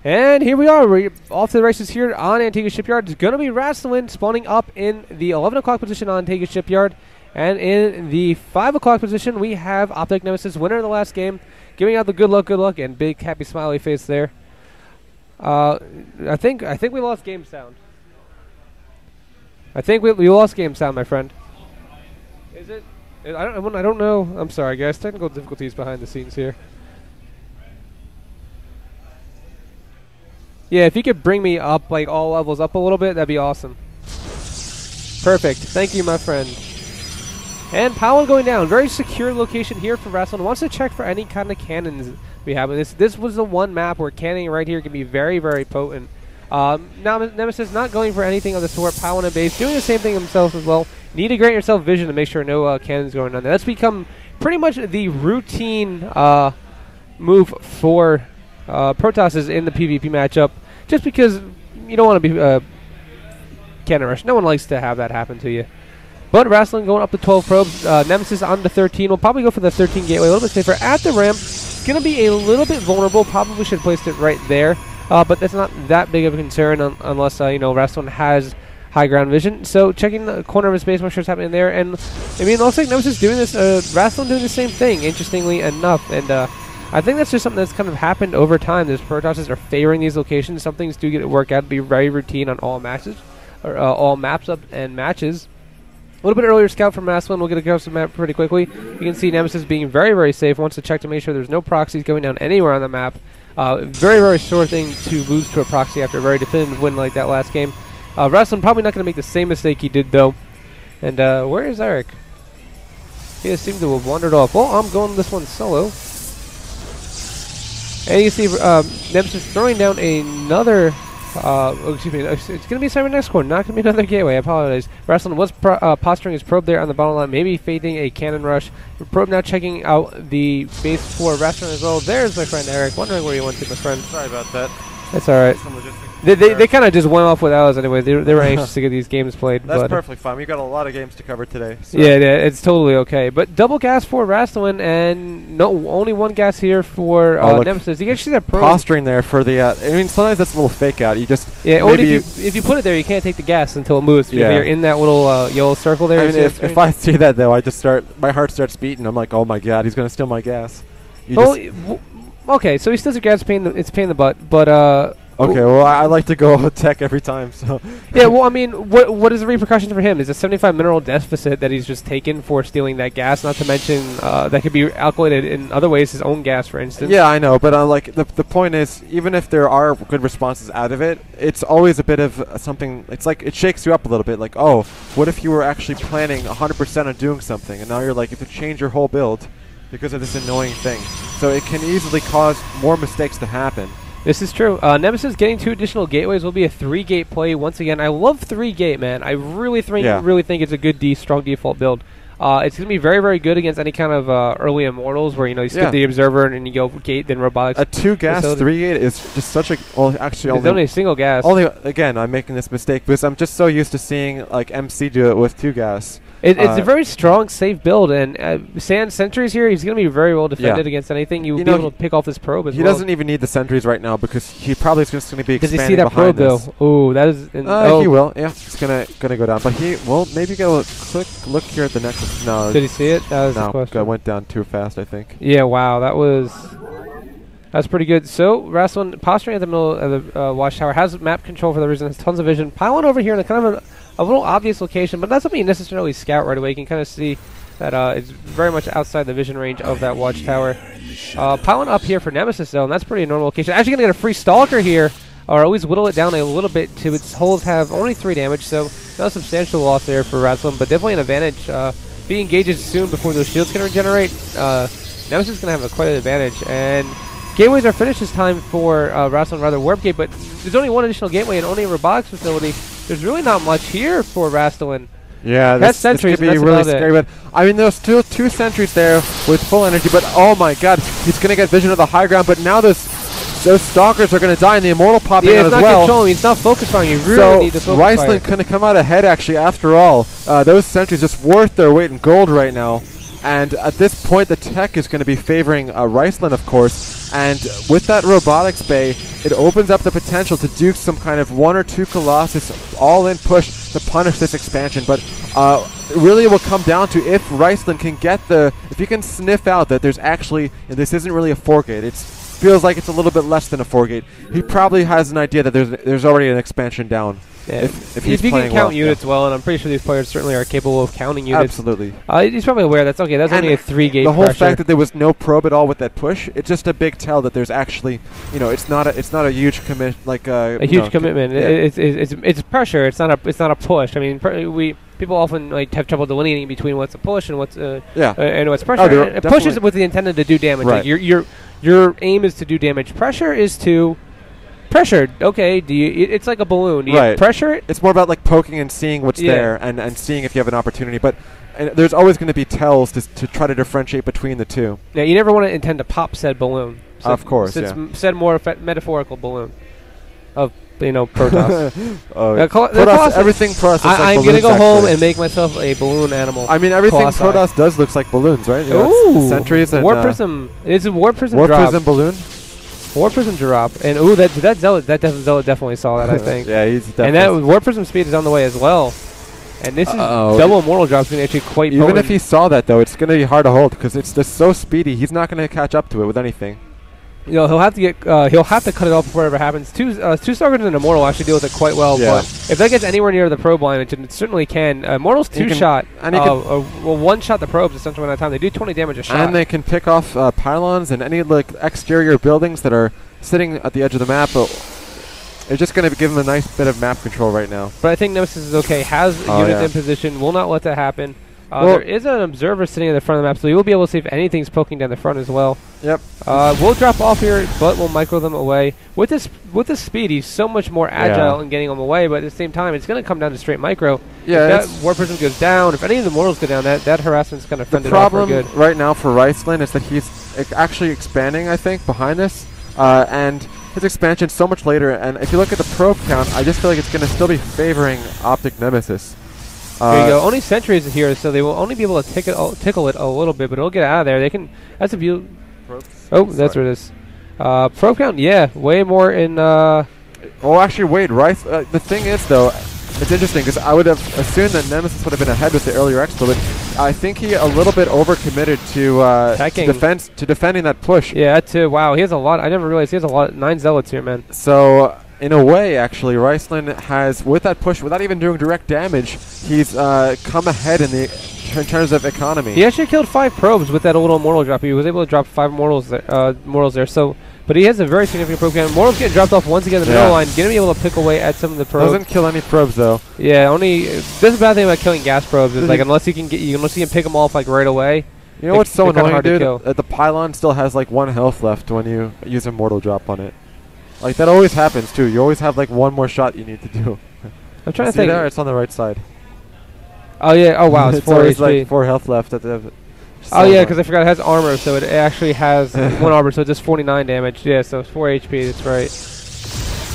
And here we are. We're off to the races here on Antigua Shipyard. It's going to be Raistlin spawning up in the 11 o'clock position on Antigua Shipyard. And in the 5 o'clock position, we have OpTiKNemesis, winner of the last game, giving out the good luck, and big happy smiley face there. I think we lost game sound. I think we lost game sound, my friend. Is it? I don't know. I'm sorry, guys. Technical difficulties behind the scenes here. Yeah, if you could bring me up, like, all levels up a little bit, that'd be awesome. Perfect. Thank you, my friend. And POW4 going down. Very secure location here for Raistlin. Wants to check for any kind of cannons we have. This was the one map where canning right here can be very, very potent. Now, Nemesis not going for anything of the sort. POW4 on a base, doing the same thing himself as well. Need to grant yourself vision to make sure no cannons going on there. That's become pretty much the routine move for Protosses in the PvP matchup, just because you don't want to be cannon rush. No one likes to have that happen to you. But Raistlin going up to 12 probes. Nemesis on to 13. We'll probably go for the 13 gateway, a little bit safer. At the ramp, it's going to be a little bit vulnerable. Probably should have placed it right there. But that's not that big of a concern unless, you know, Raistlin has high ground vision. So checking the corner of his base, make sure it's happening there. And, I mean, it looks like Nemesis doing this, Raistlin doing the same thing, interestingly enough. And I think that's just something that's kind of happened over time. These Protosses are favoring these locations. Some things do get to work out to be very routine on all matches, or all maps up and matches. A little bit earlier scout from Raistlin. We'll get a custom map pretty quickly. You can see Nemesis being very, very safe. Wants to check to make sure there's no proxies going down anywhere on the map. Very, very sore thing to lose to a proxy after a very definitive win like that last game. Raistlin probably not going to make the same mistake he did, though. And where is Eric? He just seemed to have wandered off. Well, I'm going this one solo. And you can see Nemesis throwing down another... excuse me, it's going to be Cyber next corner, not going to be another gateway. I apologize. Raistlin was posturing his probe there on the bottom line, maybe fading a cannon rush. The probe now checking out the base for Raistlin as well. There's my friend Eric, wondering where you went to, my friend. Sorry about that. That's alright. They kind of just went off without us anyway. They were anxious to get these games played. That's perfectly fine. We've got a lot of games to cover today. So. Yeah, it's totally okay. But double gas for Raistlin, and no, only one gas here for Nemesis. You can see that posturing there for the. I mean, sometimes that's a little fake out. You just only if you put it there, you can't take the gas until it moves. Yeah. If you're in that little yellow circle there. I mean, if I see that though, I just my heart starts beating. I'm like, oh my god, he's gonna steal my gas. Okay, so he steals your gas. It's a pain in the butt, but. Okay, well, I like to go tech every time, so... Yeah, well, I mean, what is the repercussion for him? Is a 75 mineral deficit that he's just taken for stealing that gas, not to mention that could be calculated in other ways, his own gas, for instance. Yeah, I know, but like the point is, even if there are good responses out of it, it's always a bit of something... It's like, it shakes you up a little bit, like, oh, what if you were actually planning 100% on doing something, and now you're like, you have to change your whole build because of this annoying thing. So it can easily cause more mistakes to happen. This is true. Nemesis getting 2 additional gateways will be a 3-gate play once again. I love 3-gate, man. I really think it's a good strong default build. It's going to be very, very good against any kind of early immortals where, you know, you skip the observer and you go gate, then robotics. A 2-gas 3-gate is just such a... Well, actually, it's only a single gas. Again, I'm making this mistake because I'm just so used to seeing, like, MC do it with 2-gas. It's a very strong, safe build, and Sand Sentries here, he's going to be very well defended against anything. You'll be able to pick off this probe as well. He doesn't even need the Sentries right now because he probably is just going to be expanding behind. Does he see that probe, though? Ooh, that is... He will, yeah. It's going to go down. But he will maybe go quick look here at the next... No. Did he see it? That was the question. No, went down too fast, I think. Yeah, wow, that's pretty good. So, Raistlin posturing at the middle of the watchtower, has map control for the reason, has tons of vision. POW4 over here in a kind of a little obvious location, but not something you necessarily scout right away. You can kind of see that it's very much outside the vision range of that watchtower. POW4 up here for Nemesis, though, and that's pretty normal location. Actually going to get a free Stalker here, or always whittle it down a little bit to its holes have only 3 damage, so not a substantial loss there for Raistlin, but definitely an advantage. If he engages soon before those shields can regenerate, Nemesis is going to have quite an advantage, and gateways are finished this time for Raistlin, rather Warp Gate, but there's only 1 additional gateway and only a robotics facility. There's really not much here for Raistlin. Yeah, this could be really scary, but I mean, there's still 2 sentries there with full energy, but oh my god, he's going to get vision of the high ground, but now those stalkers are going to die and the immortal popping out as well. Yeah, it's not controlling, it's not focused on you. You really need to focus Raistlin going to come out ahead, actually, after all. Those sentries just worth their weight in gold right now. And at this point, the tech is going to be favoring Raistlin, of course. And with that robotics bay, it opens up the potential to do some kind of 1 or 2 Colossus all-in push to punish this expansion. But really it will come down to if Raistlin can get if he can sniff out that there's actually, and this isn't really a 4-gate, it feels like it's a little bit less than a 4-gate. He probably has an idea that there's already an expansion down. Yeah. If he's he playing can count well, units well, and I'm pretty sure these players certainly are capable of counting units. Absolutely. He's probably aware that's okay. That's only a 3-gate. The whole pressure. fact that there was no probe at all with that push, it's just a big tell that there's actually, it's not a huge commit like a huge commitment. Yeah. It's pressure. It's not a push. I mean, people often have trouble delineating between what's a push and what's and what's pressure. A push is with the intent to do damage. Right. Like your aim is to do damage. Pressure is to pressure. Okay, it's like a balloon. Do you pressure it? It's more about like poking and seeing what's there and seeing if you have an opportunity. But there's always going to be tells to try to differentiate between the two. Yeah, you never want to intend to pop said balloon. Of course, Said more metaphorical balloon of Protoss. Protoss, everything Protoss. I'm gonna go home and make myself a balloon animal. I mean, everything Protoss does looks like balloons, right? Ooh, sentries and War Prism. It's a War Prism War drop. Prism balloon. War Prism drop, and that Zealot definitely saw that. I think. Yeah, he's definitely. And that War Prism speed is on the way as well. And this is double immortal drops going to actually quite. Even if he saw that though, it's going to be hard to hold because it's just so speedy. He's not going to catch up to it with anything. He'll have to cut it off before it ever happens. Two Stalkers and Immortal actually deal with it quite well. Yeah. But if that gets anywhere near the probe line, it certainly can. Immortal's 2-shot. And one-shot the probes essentially at that time. They do 20 damage a shot. And they can pick off pylons and any exterior buildings that are sitting at the edge of the map. It's just going to give him a nice bit of map control right now. But I think Nemesis is okay. Has units in position. Will not let that happen. There is an observer sitting at the front of the map, so you will be able to see if anything's poking down the front as well. Yep. We'll drop off here, but we'll micro them away. With this speed, he's so much more agile in getting them away, but at the same time, it's going to come down to straight micro. Yeah. If that War Prism goes down, if any of the mortals go down, that harassment's going to fend it off for good. The problem right now for Raistlin is that he's actually expanding, I think, behind this, and his expansion's so much later, and if you look at the probe count, I just feel like it's going to still be favoring OpTiKNemesis. There you go. Only sentries are here, so they will only be able to tickle it a little bit, but it'll get out of there. They can. That's a view. Oh, that's what it is. Probe count, way more in. Well, actually, wait. The thing is, though, it's interesting because I would have assumed that Nemesis would have been ahead with the earlier expo, but I think he a little bit overcommitted to defending that push. Yeah, that too. Wow, he has a lot. I never realized he has a lot. 9 zealots here, man. So. In a way, actually, Raistlin has, with that push, without even doing direct damage, he's come ahead in terms of economy. He actually killed 5 probes with that little immortal drop. He was able to drop 5 mortals there. So, but he has a very significant probe count. Mortals getting dropped off once again in the middle line. Going to be able to pick away at some of the probes. Doesn't kill any probes though. Yeah, only. This is the bad thing about killing gas probes is like unless you can pick them off like right away. You know what's so annoying, dude? The pylon still has like 1 health left when you use a mortal drop on it. Like, that always happens, too. You always have, like, 1 more shot you need to do. I'm trying to think. There? It's on the right side. Oh, yeah. Oh, wow. It's 4 HP. Like 4 health left. Oh, yeah, because I forgot it has armor, so it actually has 1 armor, so it's just 49 damage. Yeah, so it's 4 HP. That's right.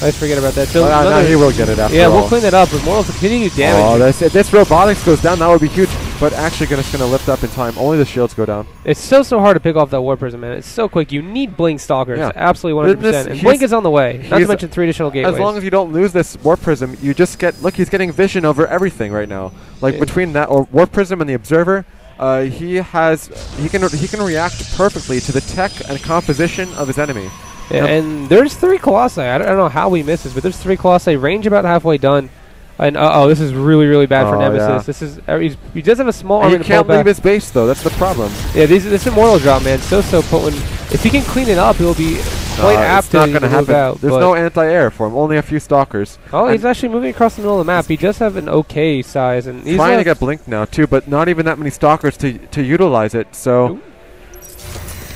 I forget about that. So now he will get it after all. We'll clean that up, but Mortals continue to do damage. If this robotics goes down, that would be huge. But actually, it's going to lift up in time. Only the shields go down. It's so hard to pick off that War Prism, man. It's so quick. You need Blink Stalkers. Yeah. Absolutely 100%. And Blink is on the way. Not to mention 3 additional gateways. As long as you don't lose this War Prism, you just get... Look, he's getting vision over everything right now. Like, between that War Prism and the Observer, he can react perfectly to the tech and composition of his enemy. Yeah, and there's 3 Colossi. I don't know how we missed this, but there's 3 Colossi. Range about halfway done. And this is really, really bad for Nemesis. Yeah. This is he does have a small army. He can't leave his base though. That's the problem. Yeah, this immortal drop, man, so potent. If he can clean it up, he'll be quite apt to move out. There's no anti-air for him. Only a few stalkers. Oh, he's actually moving across the middle of the map. He does have an okay size, and he's trying to get blinked now too, but not even that many stalkers to utilize it. So.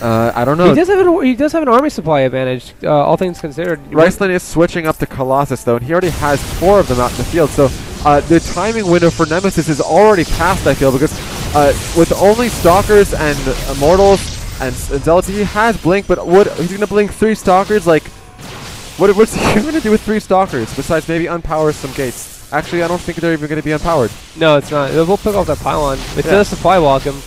I don't know. He does have an army supply advantage, all things considered. Raistlin is switching up to Colossus though, and he already has 4 of them out in the field. So the timing window for Nemesis is already past, I feel, because with only Stalkers and Immortals and Zealots, he has Blink, but he's going to blink 3 Stalkers? Like, what's he going to do with 3 Stalkers besides maybe unpower some gates? Actually, I don't think they're even going to be unpowered. No, it's not. We'll pick off that pylon. It's going to supply walk him.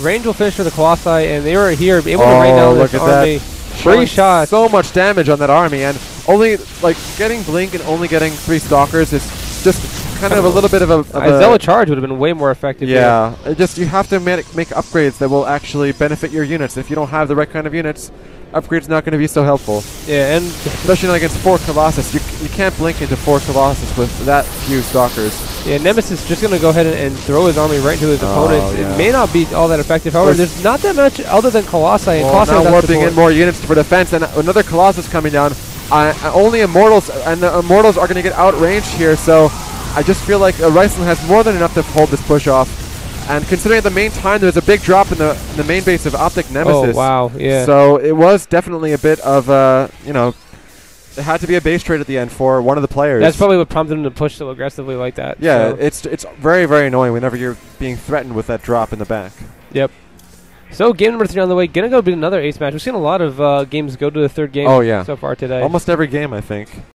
Range will finish for the Colossi, and they were here able to rain down this army. 3 shots. So much damage on that army, and only like getting Blink and only getting 3 Stalkers is just kind of a little bit of a Zealot charge would have been way more effective. Yeah, you have to make upgrades that will actually benefit your units. If you don't have the right kind of units, upgrades not going to be so helpful. Yeah, and especially not against 4 Colossus. You can't blink into 4 Colossus with that few Stalkers. Yeah, Nemesis just going to go ahead and throw his army right into his opponents. Yeah. It may not be all that effective. However, there's not that much other than Colossi. And Colossi now warping in more units for defense, and another Colossus coming down. Only Immortals, and the Immortals are going to get outranged here, so I just feel like Raistlin has more than enough to hold this push off. And considering at the main time there's a big drop in the main base of OpTiKNemesis. Oh, wow, yeah. So it was definitely a bit of, you know, it had to be a base trade at the end for one of the players. That's probably what prompted him to push so aggressively like that. Yeah, so. it's very, very annoying whenever you're being threatened with that drop in the back. Yep. So game number 3 on the way. Gonna go be another ace match. We've seen a lot of games go to the 3rd game Oh, yeah. so far today. Almost every game, I think.